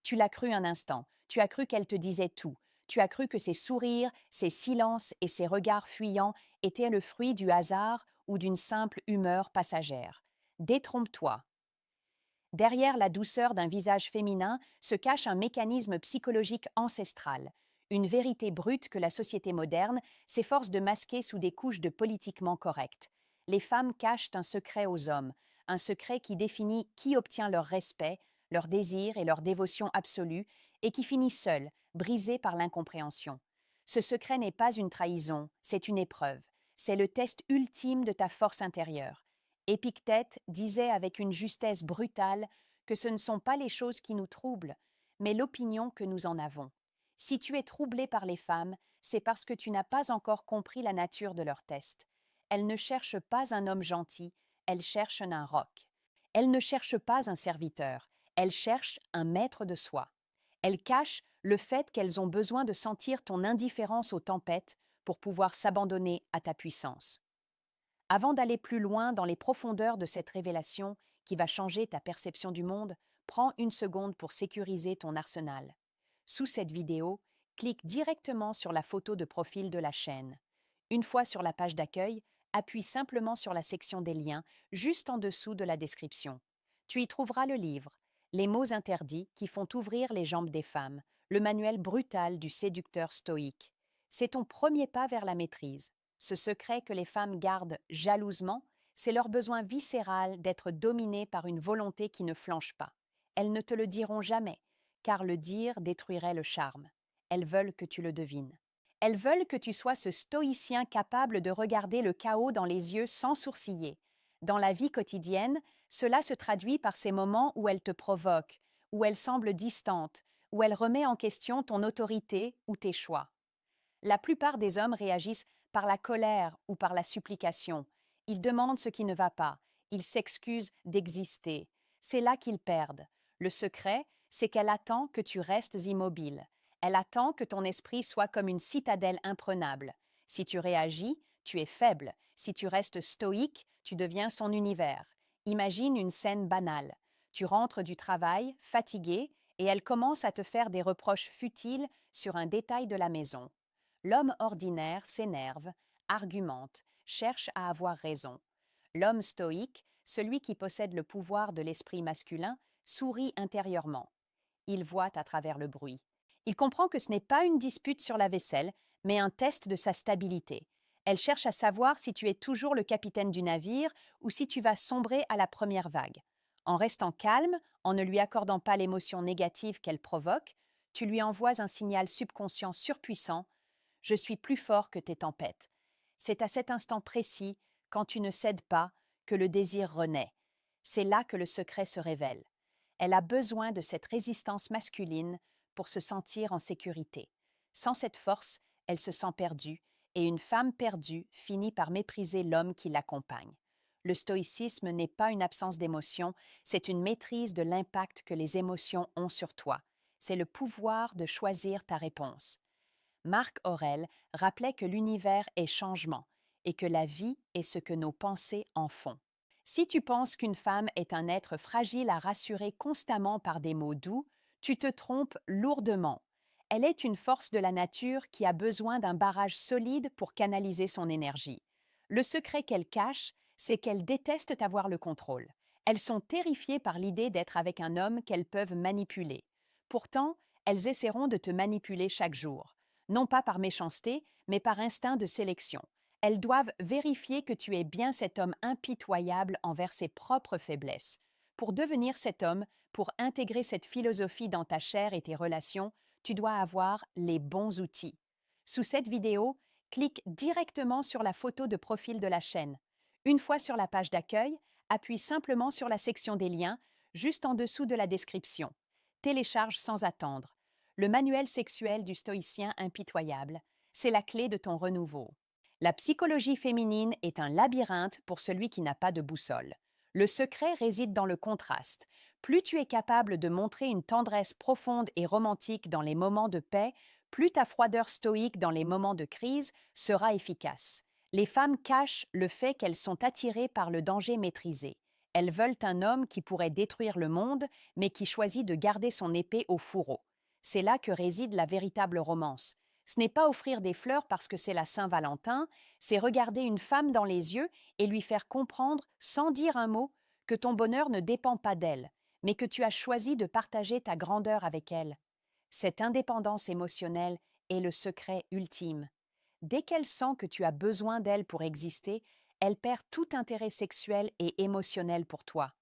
Tu l'as cru un instant, tu as cru qu'elle te disait tout, tu as cru que ses sourires, ses silences et ses regards fuyants étaient le fruit du hasard ou d'une simple humeur passagère. Détrompe-toi. Derrière la douceur d'un visage féminin se cache un mécanisme psychologique ancestral, une vérité brute que la société moderne s'efforce de masquer sous des couches de politiquement correct. Les femmes cachent un secret aux hommes, un secret qui définit qui obtient leur respect, leur désir et leur dévotion absolue, et qui finit seul, brisé par l'incompréhension. Ce secret n'est pas une trahison, c'est une épreuve. C'est le test ultime de ta force intérieure. Épictète disait avec une justesse brutale que ce ne sont pas les choses qui nous troublent, mais l'opinion que nous en avons. Si tu es troublé par les femmes, c'est parce que tu n'as pas encore compris la nature de leur test. Elles ne cherchent pas un homme gentil, elles cherchent un roc. Elles ne cherchent pas un serviteur, elles cherchent un maître de soi. Elles cachent le fait qu'elles ont besoin de sentir ton indifférence aux tempêtes pour pouvoir s'abandonner à ta puissance. Avant d'aller plus loin dans les profondeurs de cette révélation qui va changer ta perception du monde, prends une seconde pour sécuriser ton arsenal. Sous cette vidéo, clique directement sur la photo de profil de la chaîne. Une fois sur la page d'accueil, appuie simplement sur la section des liens, juste en dessous de la description. Tu y trouveras le livre Les mots interdits qui font ouvrir les jambes des femmes, le manuel brutal du séducteur stoïque. C'est ton premier pas vers la maîtrise. Ce secret que les femmes gardent jalousement, c'est leur besoin viscéral d'être dominées par une volonté qui ne flanche pas. Elles ne te le diront jamais, car le dire détruirait le charme. Elles veulent que tu le devines. Elles veulent que tu sois ce stoïcien capable de regarder le chaos dans les yeux sans sourciller. Dans la vie quotidienne, cela se traduit par ces moments où elle te provoque, où elle semble distante, où elle remet en question ton autorité ou tes choix. La plupart des hommes réagissent par la colère ou par la supplication. Ils demandent ce qui ne va pas, ils s'excusent d'exister. C'est là qu'ils perdent. Le secret, c'est qu'elle attend que tu restes immobile. Elle attend que ton esprit soit comme une citadelle imprenable. Si tu réagis, tu es faible. Si tu restes stoïque, tu deviens son univers. Imagine une scène banale. Tu rentres du travail, fatigué, et elle commence à te faire des reproches futiles sur un détail de la maison. L'homme ordinaire s'énerve, argumente, cherche à avoir raison. L'homme stoïque, celui qui possède le pouvoir de l'esprit masculin, sourit intérieurement. Il voit à travers le bruit. Il comprend que ce n'est pas une dispute sur la vaisselle, mais un test de sa stabilité. Elle cherche à savoir si tu es toujours le capitaine du navire ou si tu vas sombrer à la première vague. En restant calme, en ne lui accordant pas l'émotion négative qu'elle provoque, tu lui envoies un signal subconscient surpuissant: je suis plus fort que tes tempêtes. C'est à cet instant précis, quand tu ne cèdes pas, que le désir renaît. C'est là que le secret se révèle. Elle a besoin de cette résistance masculine pour se sentir en sécurité. Sans cette force, elle se sent perdue, et une femme perdue finit par mépriser l'homme qui l'accompagne. Le stoïcisme n'est pas une absence d'émotion, c'est une maîtrise de l'impact que les émotions ont sur toi. C'est le pouvoir de choisir ta réponse. Marc Aurèle rappelait que l'univers est changement et que la vie est ce que nos pensées en font. Si tu penses qu'une femme est un être fragile à rassurer constamment par des mots doux, tu te trompes lourdement. Elle est une force de la nature qui a besoin d'un barrage solide pour canaliser son énergie. Le secret qu'elle cache, c'est qu'elles détestent avoir le contrôle. Elles sont terrifiées par l'idée d'être avec un homme qu'elles peuvent manipuler. Pourtant, elles essaieront de te manipuler chaque jour. Non pas par méchanceté, mais par instinct de sélection. Elles doivent vérifier que tu es bien cet homme impitoyable envers ses propres faiblesses. Pour devenir cet homme, pour intégrer cette philosophie dans ta chair et tes relations, tu dois avoir les bons outils. Sous cette vidéo, clique directement sur la photo de profil de la chaîne. Une fois sur la page d'accueil, appuie simplement sur la section des liens, juste en dessous de la description. Télécharge sans attendre. Le manuel sexuel du stoïcien impitoyable, c'est la clé de ton renouveau. La psychologie féminine est un labyrinthe pour celui qui n'a pas de boussole. Le secret réside dans le contraste. Plus tu es capable de montrer une tendresse profonde et romantique dans les moments de paix, plus ta froideur stoïque dans les moments de crise sera efficace. Les femmes cachent le fait qu'elles sont attirées par le danger maîtrisé. Elles veulent un homme qui pourrait détruire le monde, mais qui choisit de garder son épée au fourreau. C'est là que réside la véritable romance. Ce n'est pas offrir des fleurs parce que c'est la Saint-Valentin, c'est regarder une femme dans les yeux et lui faire comprendre, sans dire un mot, que ton bonheur ne dépend pas d'elle, mais que tu as choisi de partager ta grandeur avec elle. Cette indépendance émotionnelle est le secret ultime. Dès qu'elle sent que tu as besoin d'elle pour exister, elle perd tout intérêt sexuel et émotionnel pour toi.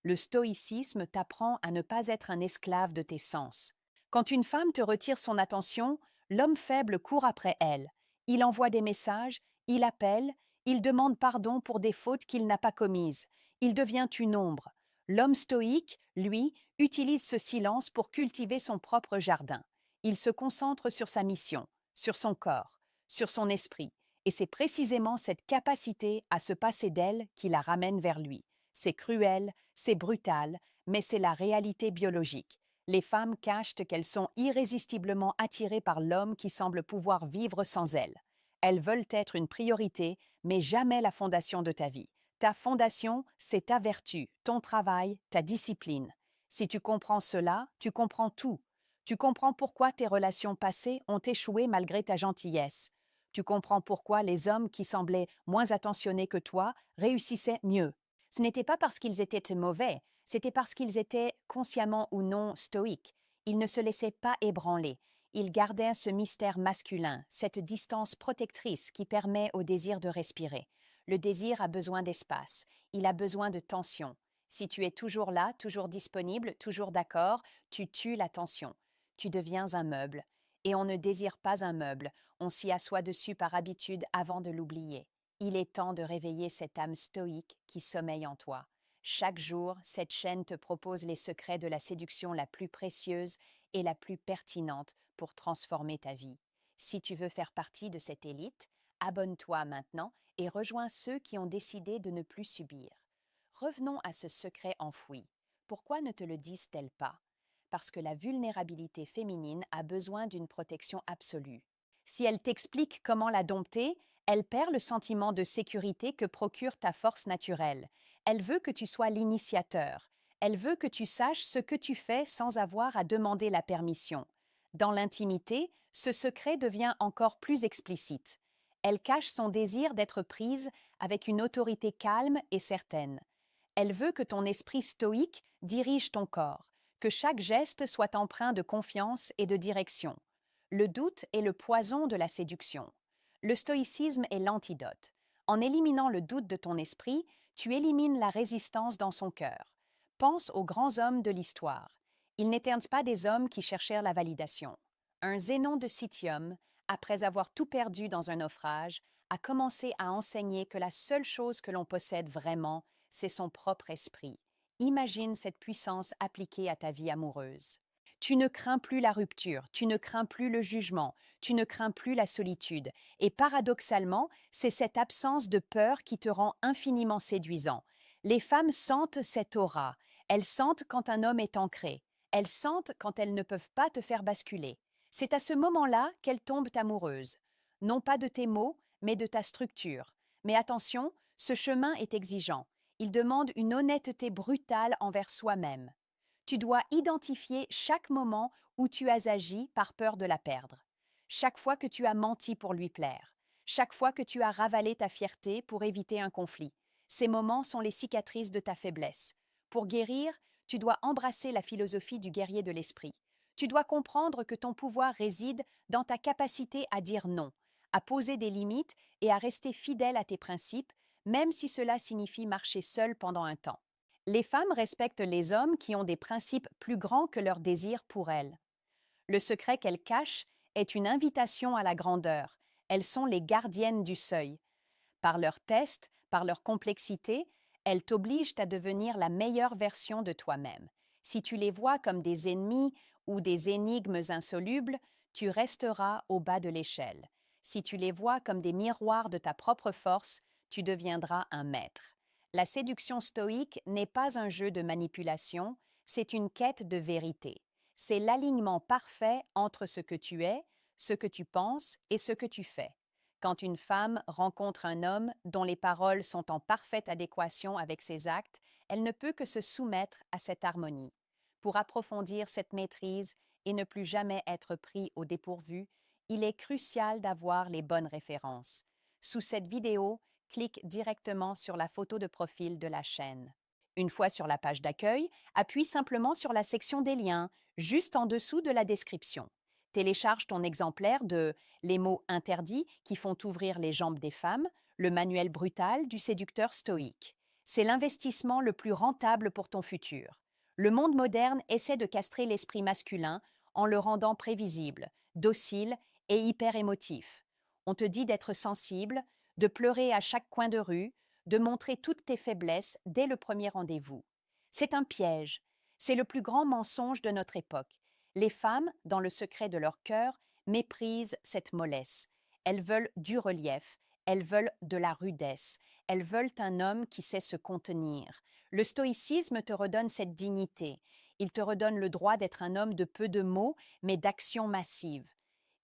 Le stoïcisme t'apprend à ne pas être un esclave de tes sens. Quand une femme te retire son attention, l'homme faible court après elle. Il envoie des messages, il appelle, il demande pardon pour des fautes qu'il n'a pas commises. Il devient une ombre. L'homme stoïque, lui, utilise ce silence pour cultiver son propre jardin. Il se concentre sur sa mission, sur son corps, sur son esprit, et c'est précisément cette capacité à se passer d'elle qui la ramène vers lui. C'est cruel, c'est brutal, mais c'est la réalité biologique. Les femmes cachent qu'elles sont irrésistiblement attirées par l'homme qui semble pouvoir vivre sans elles. Elles veulent être une priorité, mais jamais la fondation de ta vie. Ta fondation, c'est ta vertu, ton travail, ta discipline. Si tu comprends cela, tu comprends tout. Tu comprends pourquoi tes relations passées ont échoué malgré ta gentillesse. Tu comprends pourquoi les hommes qui semblaient moins attentionnés que toi réussissaient mieux. Ce n'était pas parce qu'ils étaient mauvais, c'était parce qu'ils étaient, consciemment ou non, stoïques. Ils ne se laissaient pas ébranler. Ils gardaient ce mystère masculin, cette distance protectrice qui permet au désir de respirer. Le désir a besoin d'espace, il a besoin de tension. Si tu es toujours là, toujours disponible, toujours d'accord, tu tues la tension. Tu deviens un meuble. Et on ne désire pas un meuble, on s'y assoit dessus par habitude avant de l'oublier. Il est temps de réveiller cette âme stoïque qui sommeille en toi. Chaque jour, cette chaîne te propose les secrets de la séduction la plus précieuse et la plus pertinente pour transformer ta vie. Si tu veux faire partie de cette élite, abonne-toi maintenant et rejoins ceux qui ont décidé de ne plus subir. Revenons à ce secret enfoui. Pourquoi ne te le disent-elles pas? Parce que la vulnérabilité féminine a besoin d'une protection absolue. Si elle t'explique comment la dompter, elle perd le sentiment de sécurité que procure ta force naturelle. Elle veut que tu sois l'initiateur. Elle veut que tu saches ce que tu fais sans avoir à demander la permission. Dans l'intimité, ce secret devient encore plus explicite. Elle cache son désir d'être prise avec une autorité calme et certaine. Elle veut que ton esprit stoïque dirige ton corps, que chaque geste soit empreint de confiance et de direction. Le doute est le poison de la séduction. Le stoïcisme est l'antidote. En éliminant le doute de ton esprit, tu élimines la résistance dans son cœur. Pense aux grands hommes de l'histoire. Ils n'étaient pas des hommes qui cherchèrent la validation. Un Zénon de Citium, après avoir tout perdu dans un naufrage, a commencé à enseigner que la seule chose que l'on possède vraiment, c'est son propre esprit. Imagine cette puissance appliquée à ta vie amoureuse. Tu ne crains plus la rupture, tu ne crains plus le jugement, tu ne crains plus la solitude. Et paradoxalement, c'est cette absence de peur qui te rend infiniment séduisant. Les femmes sentent cette aura. Elles sentent quand un homme est ancré. Elles sentent quand elles ne peuvent pas te faire basculer. C'est à ce moment-là qu'elles tombent amoureuses. Non pas de tes mots, mais de ta structure. Mais attention, ce chemin est exigeant. Il demande une honnêteté brutale envers soi-même. Tu dois identifier chaque moment où tu as agi par peur de la perdre. Chaque fois que tu as menti pour lui plaire. Chaque fois que tu as ravalé ta fierté pour éviter un conflit. Ces moments sont les cicatrices de ta faiblesse. Pour guérir, tu dois embrasser la philosophie du guerrier de l'esprit. Tu dois comprendre que ton pouvoir réside dans ta capacité à dire non, à poser des limites et à rester fidèle à tes principes, même si cela signifie marcher seul pendant un temps. Les femmes respectent les hommes qui ont des principes plus grands que leurs désirs pour elles. Le secret qu'elles cachent est une invitation à la grandeur. Elles sont les gardiennes du seuil. Par leurs tests, par leur complexité, elles t'obligent à devenir la meilleure version de toi-même. Si tu les vois comme des ennemis ou des énigmes insolubles, tu resteras au bas de l'échelle. Si tu les vois comme des miroirs de ta propre force, tu deviendras un maître. La séduction stoïque n'est pas un jeu de manipulation, c'est une quête de vérité. C'est l'alignement parfait entre ce que tu es, ce que tu penses et ce que tu fais. Quand une femme rencontre un homme dont les paroles sont en parfaite adéquation avec ses actes, elle ne peut que se soumettre à cette harmonie. Pour approfondir cette maîtrise et ne plus jamais être pris au dépourvu, il est crucial d'avoir les bonnes références. Sous cette vidéo, clique directement sur la photo de profil de la chaîne. Une fois sur la page d'accueil, appuie simplement sur la section des liens, juste en dessous de la description. Télécharge ton exemplaire de Les mots interdits qui font ouvrir les jambes des femmes, le manuel brutal du séducteur stoïque. C'est l'investissement le plus rentable pour ton futur. Le monde moderne essaie de castrer l'esprit masculin en le rendant prévisible, docile et hyper émotif. On te dit d'être sensible, de pleurer à chaque coin de rue, de montrer toutes tes faiblesses dès le premier rendez-vous. C'est un piège. C'est le plus grand mensonge de notre époque. Les femmes, dans le secret de leur cœur, méprisent cette mollesse. Elles veulent du relief, elles veulent de la rudesse, elles veulent un homme qui sait se contenir. Le stoïcisme te redonne cette dignité. Il te redonne le droit d'être un homme de peu de mots, mais d'action massive.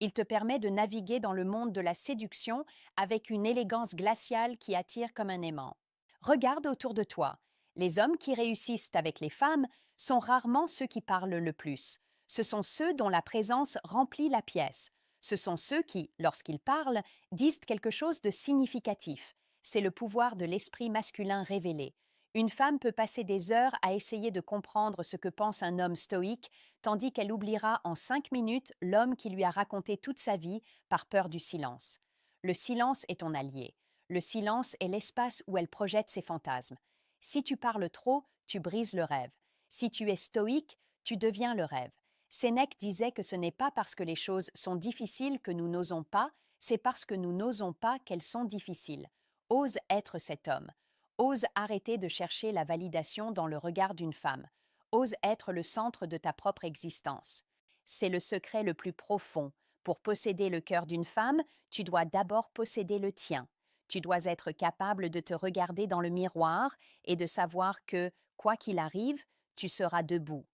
Il te permet de naviguer dans le monde de la séduction avec une élégance glaciale qui attire comme un aimant. Regarde autour de toi. Les hommes qui réussissent avec les femmes sont rarement ceux qui parlent le plus. Ce sont ceux dont la présence remplit la pièce. Ce sont ceux qui, lorsqu'ils parlent, disent quelque chose de significatif. C'est le pouvoir de l'esprit masculin révélé. Une femme peut passer des heures à essayer de comprendre ce que pense un homme stoïque, tandis qu'elle oubliera en 5 minutes l'homme qui lui a raconté toute sa vie par peur du silence. Le silence est ton allié. Le silence est l'espace où elle projette ses fantasmes. Si tu parles trop, tu brises le rêve. Si tu es stoïque, tu deviens le rêve. Sénèque disait que ce n'est pas parce que les choses sont difficiles que nous n'osons pas, c'est parce que nous n'osons pas qu'elles sont difficiles. Ose être cet homme. Ose arrêter de chercher la validation dans le regard d'une femme. Ose être le centre de ta propre existence. C'est le secret le plus profond. Pour posséder le cœur d'une femme, tu dois d'abord posséder le tien. Tu dois être capable de te regarder dans le miroir et de savoir que, quoi qu'il arrive, tu seras debout.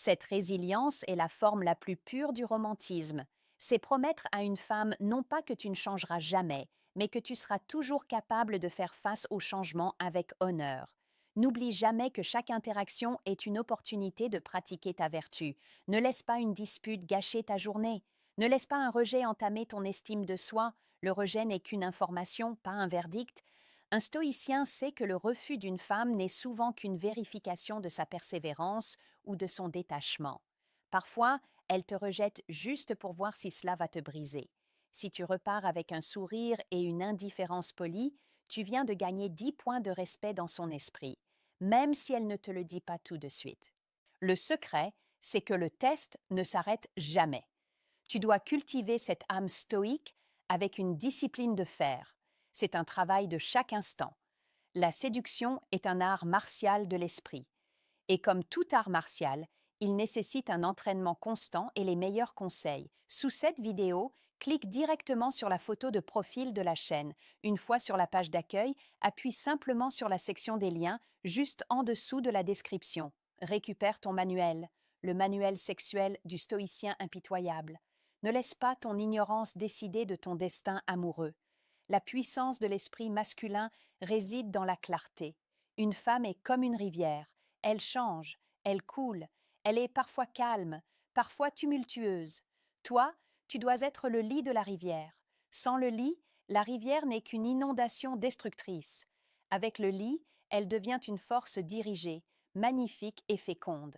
Cette résilience est la forme la plus pure du romantisme. C'est promettre à une femme non pas que tu ne changeras jamais, mais que tu seras toujours capable de faire face au changement avec honneur. N'oublie jamais que chaque interaction est une opportunité de pratiquer ta vertu. Ne laisse pas une dispute gâcher ta journée. Ne laisse pas un rejet entamer ton estime de soi. Le rejet n'est qu'une information, pas un verdict. Un stoïcien sait que le refus d'une femme n'est souvent qu'une vérification de sa persévérance ou de son détachement. Parfois, elle te rejette juste pour voir si cela va te briser. Si tu repars avec un sourire et une indifférence polie, tu viens de gagner 10 points de respect dans son esprit, même si elle ne te le dit pas tout de suite. Le secret, c'est que le test ne s'arrête jamais. Tu dois cultiver cette âme stoïque avec une discipline de fer. C'est un travail de chaque instant. La séduction est un art martial de l'esprit. Et comme tout art martial, il nécessite un entraînement constant et les meilleurs conseils. Sous cette vidéo, clique directement sur la photo de profil de la chaîne. Une fois sur la page d'accueil, appuie simplement sur la section des liens, juste en dessous de la description. Récupère ton manuel, le manuel sexuel du stoïcien impitoyable. Ne laisse pas ton ignorance décider de ton destin amoureux. La puissance de l'esprit masculin réside dans la clarté. Une femme est comme une rivière. Elle change, elle coule, elle est parfois calme, parfois tumultueuse. Toi, tu dois être le lit de la rivière. Sans le lit, la rivière n'est qu'une inondation destructrice. Avec le lit, elle devient une force dirigée, magnifique et féconde.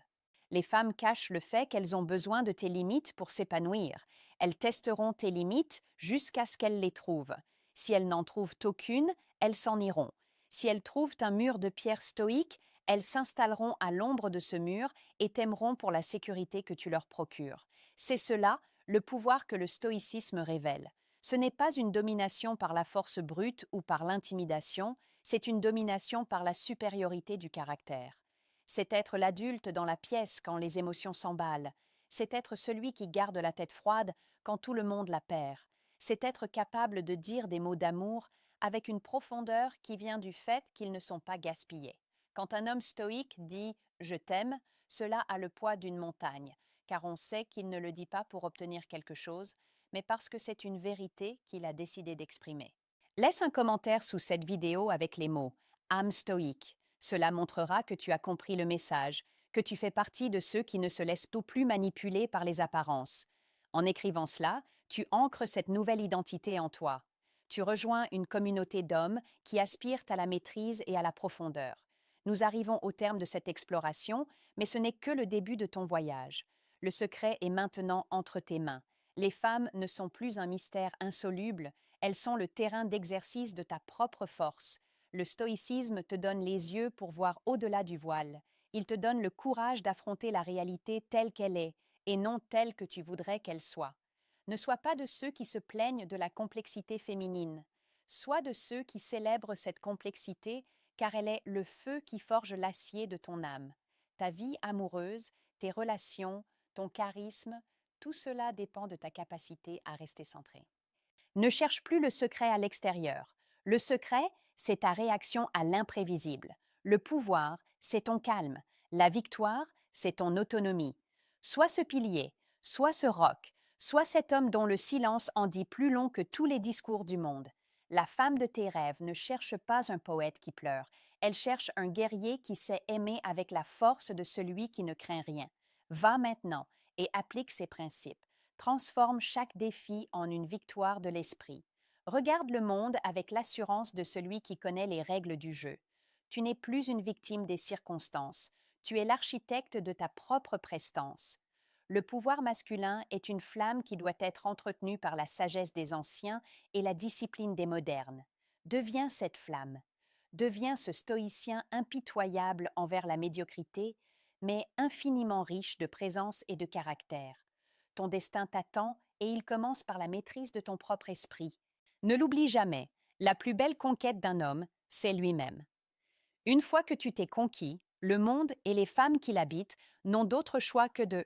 Les femmes cachent le fait qu'elles ont besoin de tes limites pour s'épanouir. Elles testeront tes limites jusqu'à ce qu'elles les trouvent. Si elles n'en trouvent aucune, elles s'en iront. Si elles trouvent un mur de pierre stoïque, elles s'installeront à l'ombre de ce mur et t'aimeront pour la sécurité que tu leur procures. C'est cela, le pouvoir que le stoïcisme révèle. Ce n'est pas une domination par la force brute ou par l'intimidation, c'est une domination par la supériorité du caractère. C'est être l'adulte dans la pièce quand les émotions s'emballent. C'est être celui qui garde la tête froide quand tout le monde la perd. C'est être capable de dire des mots d'amour avec une profondeur qui vient du fait qu'ils ne sont pas gaspillés. Quand un homme stoïque dit « je t'aime », cela a le poids d'une montagne, car on sait qu'il ne le dit pas pour obtenir quelque chose, mais parce que c'est une vérité qu'il a décidé d'exprimer. Laisse un commentaire sous cette vidéo avec les mots âme stoïque. Cela montrera que tu as compris le message, que tu fais partie de ceux qui ne se laissent plus manipuler par les apparences. En écrivant cela, tu ancres cette nouvelle identité en toi. Tu rejoins une communauté d'hommes qui aspirent à la maîtrise et à la profondeur. Nous arrivons au terme de cette exploration, mais ce n'est que le début de ton voyage. Le secret est maintenant entre tes mains. Les femmes ne sont plus un mystère insoluble, elles sont le terrain d'exercice de ta propre force. Le stoïcisme te donne les yeux pour voir au-delà du voile. Il te donne le courage d'affronter la réalité telle qu'elle est, et non telle que tu voudrais qu'elle soit. Ne sois pas de ceux qui se plaignent de la complexité féminine. Sois de ceux qui célèbrent cette complexité, car elle est le feu qui forge l'acier de ton âme. Ta vie amoureuse, tes relations, ton charisme, tout cela dépend de ta capacité à rester centré. Ne cherche plus le secret à l'extérieur. Le secret, c'est ta réaction à l'imprévisible. Le pouvoir, c'est ton calme. La victoire, c'est ton autonomie. Sois ce pilier, sois ce roc, sois cet homme dont le silence en dit plus long que tous les discours du monde. La femme de tes rêves ne cherche pas un poète qui pleure, elle cherche un guerrier qui sait aimer avec la force de celui qui ne craint rien. Va maintenant et applique ces principes. Transforme chaque défi en une victoire de l'esprit. Regarde le monde avec l'assurance de celui qui connaît les règles du jeu. Tu n'es plus une victime des circonstances, tu es l'architecte de ta propre prestance. Le pouvoir masculin est une flamme qui doit être entretenue par la sagesse des anciens et la discipline des modernes. Deviens cette flamme. Deviens ce stoïcien impitoyable envers la médiocrité, mais infiniment riche de présence et de caractère. Ton destin t'attend et il commence par la maîtrise de ton propre esprit. Ne l'oublie jamais, la plus belle conquête d'un homme, c'est lui-même. Une fois que tu t'es conquis, le monde et les femmes qui l'habitent n'ont d'autre choix que de